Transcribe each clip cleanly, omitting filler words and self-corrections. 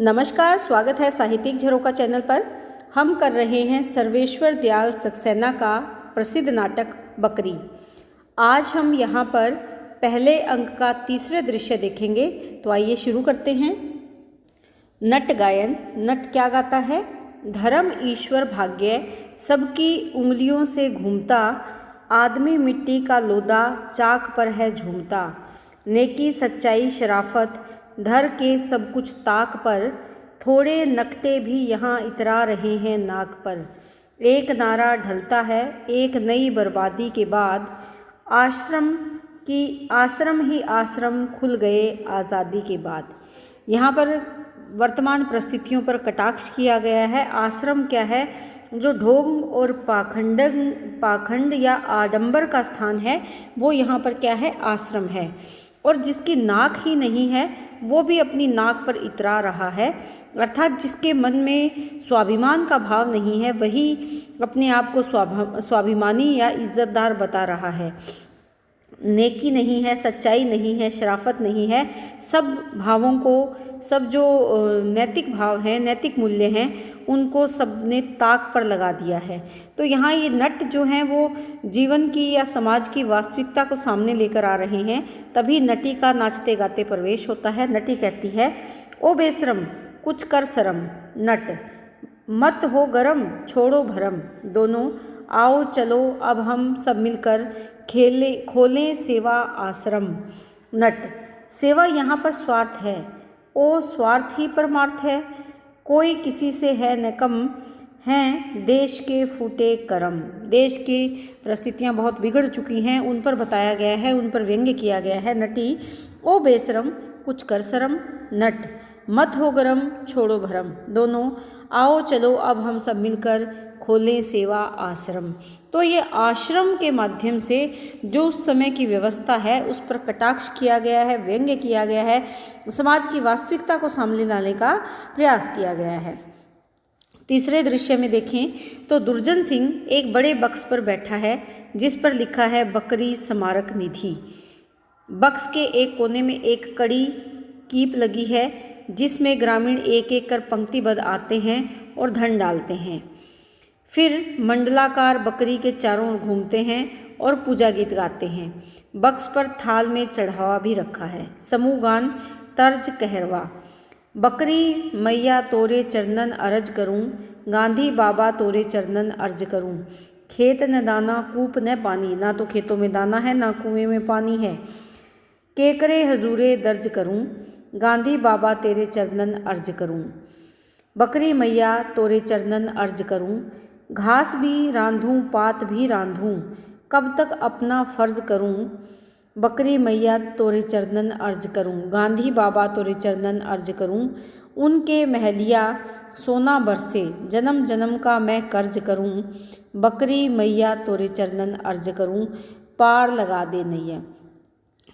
नमस्कार, स्वागत है साहित्यिक झरोखा चैनल पर। हम कर रहे हैं सर्वेश्वर दयाल सक्सेना का प्रसिद्ध नाटक बकरी। आज हम यहाँ पर पहले अंक का तीसरे दृश्य देखेंगे। तो आइए शुरू करते हैं। नट गायन। नट क्या गाता है? धर्म ईश्वर भाग्य सबकी उंगलियों से घूमता, आदमी मिट्टी का लोदा चाक पर है झूमता। नेकी सच्चाई शराफत धर के सब कुछ ताक पर, थोड़े नकटे भी यहाँ इतरा रहे हैं नाक पर। एक नारा ढलता है एक नई बर्बादी के बाद, आश्रम ही आश्रम खुल गए आज़ादी के बाद। यहाँ पर वर्तमान परिस्थितियों पर कटाक्ष किया गया है। आश्रम क्या है? जो ढोंग और पाखंड या आडंबर का स्थान है वो यहाँ पर क्या है? आश्रम है। और जिसकी नाक ही नहीं है वो भी अपनी नाक पर इतरा रहा है, अर्थात जिसके मन में स्वाभिमान का भाव नहीं है वही अपने आप को स्वाभिमानी या इज्जतदार बता रहा है। नेकी नहीं है, सच्चाई नहीं है, शराफत नहीं है, सब भावों को, सब जो नैतिक भाव हैं, नैतिक मूल्य हैं, उनको सबने ताक पर लगा दिया है। तो यहाँ ये नट जो हैं वो जीवन की या समाज की वास्तविकता को सामने लेकर आ रहे हैं। तभी नटी का नाचते गाते प्रवेश होता है। नटी कहती है, ओ बेशरम कुछ कर शरम, नट मत हो गरम छोड़ो भरम, दोनों आओ चलो अब हम सब मिलकर खोलें सेवा आश्रम। नट सेवा यहाँ पर स्वार्थ है, ओ स्वार्थ ही परमार्थ है, कोई किसी से है न कम, हैं देश के फूटे करम। देश की परिस्थितियाँ बहुत बिगड़ चुकी हैं, उन पर बताया गया है, उन पर व्यंग्य किया गया है। नटी ओ बेशरम कुछ कर शरम, नट मत हो गरम छोड़ो भरम, दोनों आओ चलो अब हम सब मिलकर खोलें सेवा आश्रम। तो ये आश्रम के माध्यम से जो उस समय की व्यवस्था है उस पर कटाक्ष किया गया है, व्यंग्य किया गया है, समाज की वास्तविकता को सामने लाने का प्रयास किया गया है। तीसरे दृश्य में देखें तो दुर्जन सिंह एक बड़े बक्स पर बैठा है जिस पर लिखा है बकरी स्मारक निधि। बक्स के एक कोने में एक कड़ी कीप लगी है जिसमें ग्रामीण एक एक कर पंक्तिबद्ध आते हैं और धन डालते हैं। फिर मंडलाकार बकरी के चारों ओर घूमते हैं और पूजा गीत गाते हैं। बक्स पर थाल में चढ़ावा भी रखा है। समूह गान तर्ज कहरवा। बकरी मैया तोरे चरणन अरज करूं, गांधी बाबा तोरे चरणन अर्ज करूं। खेत न दाना कूप न पानी, ना तो खेतों में दाना है ना कुएं में पानी है। केकरे हजूरे दर्ज करूं, गांधी बाबा तेरे चरणन अर्ज करूं। बकरी मैया तोरे चरणन अर्ज करूं, घास भी रांधूं पात भी रांधूं, कब तक अपना फर्ज करूं। बकरी मैया तोरे चरणन अर्ज करूं, गांधी बाबा तोरे चरणन अर्ज करूं। उनके महलिया सोना बरसे, जन्म जन्म का मैं कर्ज करूं। बकरी मैया तोरे चरणन अर्ज करूं, पार लगा दे नैया।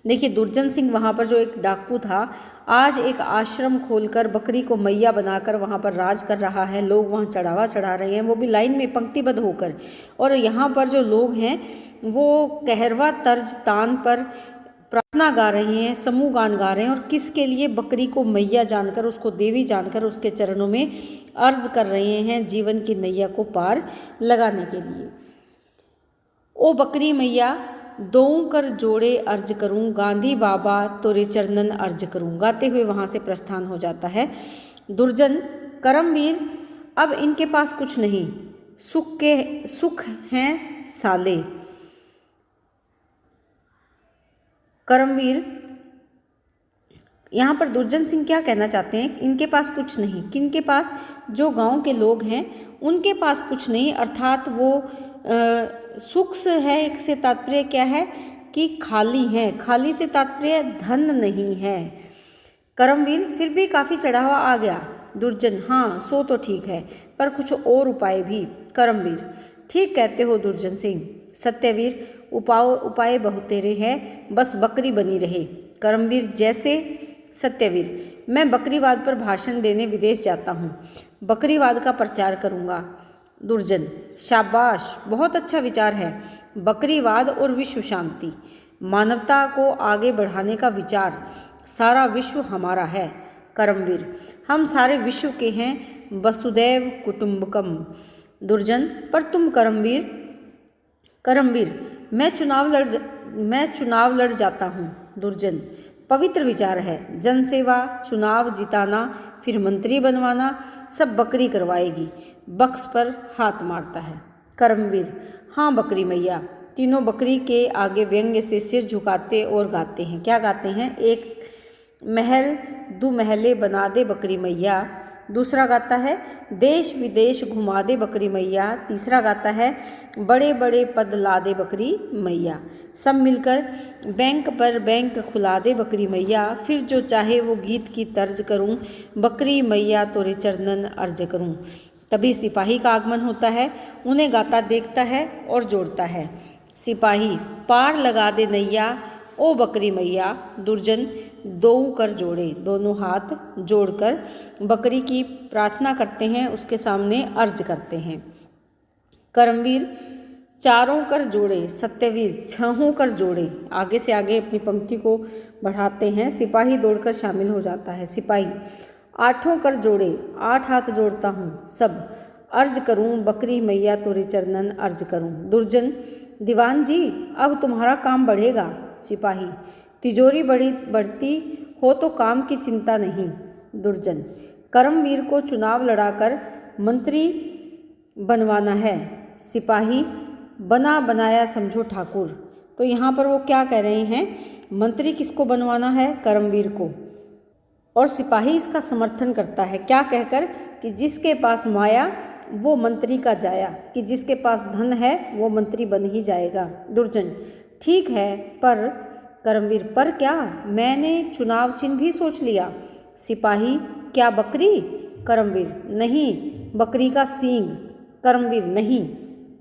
देखिए दुर्जन सिंह वहाँ पर जो एक डाकू था, आज एक आश्रम खोलकर बकरी को मैया बनाकर वहाँ पर राज कर रहा है। लोग वहाँ चढ़ावा चढ़ा रहे हैं, वो भी लाइन में पंक्तिबद्ध होकर। और यहाँ पर जो लोग हैं वो कहरवा तर्ज तान पर प्रार्थना गा रहे हैं, समूह गान गा रहे हैं। और किसके लिए? बकरी को मैया जानकर, उसको देवी जानकर उसके चरणों में अर्ज कर रहे हैं जीवन की नैया को पार लगाने के लिए। ओ बकरी मैया दों कर जोड़े अर्ज करूं, गांधी बाबा तोरे चरणन अर्ज करूं। गाते हुए वहाँ से प्रस्थान हो जाता है। दुर्जन करमवीर अब इनके पास कुछ नहीं, सुख हैं साले। करमवीर यहाँ पर दुर्जन सिंह क्या कहना चाहते हैं? इनके पास कुछ नहीं, किनके पास? जो गांव के लोग हैं उनके पास कुछ नहीं, अर्थात वो सुख से है। एक से तात्पर्य क्या है कि खाली है, खाली से तात्पर्य धन नहीं है। करमवीर फिर भी काफ़ी चढ़ावा आ गया। दुर्जन हाँ सो तो ठीक है, पर कुछ और उपाय भी। करमवीर ठीक कहते हो दुर्जन सिंह। सत्यवीर उपाय बहुतेरे है, बस बकरी बनी रहे। करमवीर जैसे? सत्यवीर मैं बकरीवाद पर भाषण देने विदेश जाता हूँ, बकरीवाद का प्रचार करूँगा। दुर्जन शाबाश, बहुत अच्छा विचार है। बकरीवाद और विश्व शांति, मानवता को आगे बढ़ाने का विचार, सारा विश्व हमारा है। कर्मवीर, हम सारे विश्व के हैं, वसुदैव कुटुंबकम। दुर्जन, पर तुम कर्मवीर। कर्मवीर, मैं चुनाव लड़ जाता हूँ। दुर्जन, पवित्र विचार है, जनसेवा, चुनाव जिताना, फिर मंत्री बनवाना, सब बकरी करवाएगी। बक्स पर हाथ मारता है। कर्मवीर, हाँ बकरी मैया। तीनों बकरी के आगे व्यंग्य से सिर झुकाते और गाते हैं। क्या गाते हैं? एक महल दो महले बना दे बकरी मैया। दूसरा गाता है देश विदेश घुमा दे बकरी मैया। तीसरा गाता है बड़े बड़े पद ला दे बकरी मैया। सब मिलकर बैंक पर बैंक खुला दे बकरी मैया। फिर जो चाहे वो गीत की तर्ज करूं, बकरी मैया तोरे चरणन अर्ज करूं। तभी सिपाही का आगमन होता है, उन्हें गाता देखता है और जोड़ता है। सिपाही, पार लगा दे नैया ओ बकरी मैया। दुर्जन, दो कर जोड़े, दोनों हाथ जोड़कर बकरी की प्रार्थना करते हैं, उसके सामने अर्ज करते हैं। कर्मवीर, चारों कर जोड़े। सत्यवीर, छहों कर जोड़े। आगे से आगे अपनी पंक्ति को बढ़ाते हैं। सिपाही दौड़कर शामिल हो जाता है। सिपाही, आठों कर जोड़े, 8 हाथ जोड़ता हूँ सब अर्ज करूँ, बकरी मैया तोरे चरणन अर्ज करूँ। दुर्जन, दीवान जी अब तुम्हारा काम बढ़ेगा। सिपाही, तिजोरी बढ़ती हो तो काम की चिंता नहीं। दुर्जन, कर्मवीर को चुनाव लड़ाकर मंत्री बनवाना है। सिपाही, बना बनाया समझो ठाकुर। तो यहाँ पर वो क्या कह रहे हैं? मंत्री किसको बनवाना है? कर्मवीर को। और सिपाही इसका समर्थन करता है, क्या कहकर कि जिसके पास माया वो मंत्री का जाया, कि जिसके पास धन है वो मंत्री बन ही जाएगा। दुर्जन, ठीक है, पर कर्मवीर, पर क्या? मैंने चुनाव चिन्ह भी सोच लिया। सिपाही, क्या बकरी? कर्मवीर, नहीं, बकरी का सींग। कर्मवीर, नहीं।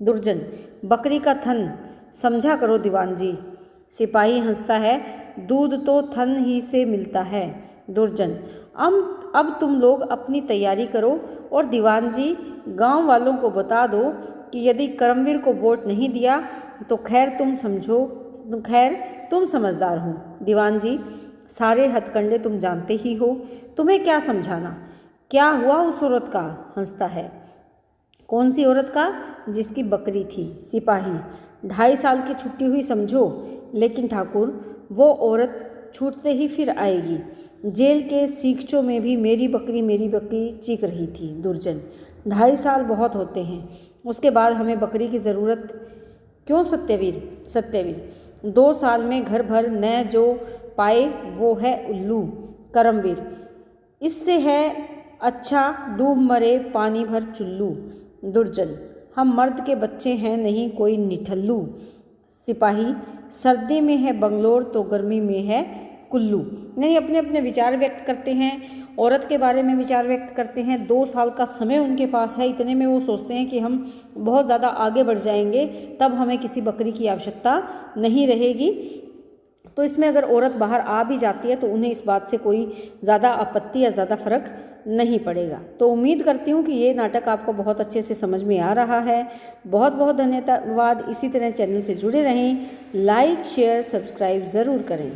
दुर्जन, बकरी का थन समझा करो दीवान जी। सिपाही हंसता है, दूध तो थन ही से मिलता है। दुर्जन, अब तुम लोग अपनी तैयारी करो और दीवान जी गांव वालों को बता दो कि यदि कर्मवीर को वोट नहीं दिया तो खैर तुम समझदार हो। दीवान जी, सारे हथकंडे तुम जानते ही हो, तुम्हें क्या समझाना। क्या हुआ उस औरत का? हंसता है। कौन सी औरत का? जिसकी बकरी थी। सिपाही, 2.5 साल की छुट्टी हुई समझो, लेकिन ठाकुर वो औरत छूटते ही फिर आएगी। जेल के सीखचों में भी मेरी बकरी चीख रही थी। दुर्जन, 2.5 साल बहुत होते हैं, उसके बाद हमें बकरी की ज़रूरत क्यों? सत्यवीर, 2 साल में घर भर न जो पाए वो है उल्लू। कर्मवीर, इससे है अच्छा डूब मरे पानी भर चुल्लू। दुर्जन, हम मर्द के बच्चे हैं, नहीं कोई निठल्लू। सिपाही, सर्दी में है बंगलोर तो गर्मी में है कुल्लू। नहीं, अपने अपने विचार व्यक्त करते हैं, औरत के बारे में विचार व्यक्त करते हैं। 2 साल का समय उनके पास है, इतने में वो सोचते हैं कि हम बहुत ज़्यादा आगे बढ़ जाएंगे, तब हमें किसी बकरी की आवश्यकता नहीं रहेगी। तो इसमें अगर औरत बाहर आ भी जाती है तो उन्हें इस बात से कोई ज़्यादा आपत्ति या ज़्यादा फर्क नहीं पड़ेगा। तो उम्मीद करती हूँ कि ये नाटक आपको बहुत अच्छे से समझ में आ रहा है। बहुत बहुत धन्यवाद। इसी तरह चैनल से जुड़े रहें, लाइक शेयर सब्सक्राइब ज़रूर करें।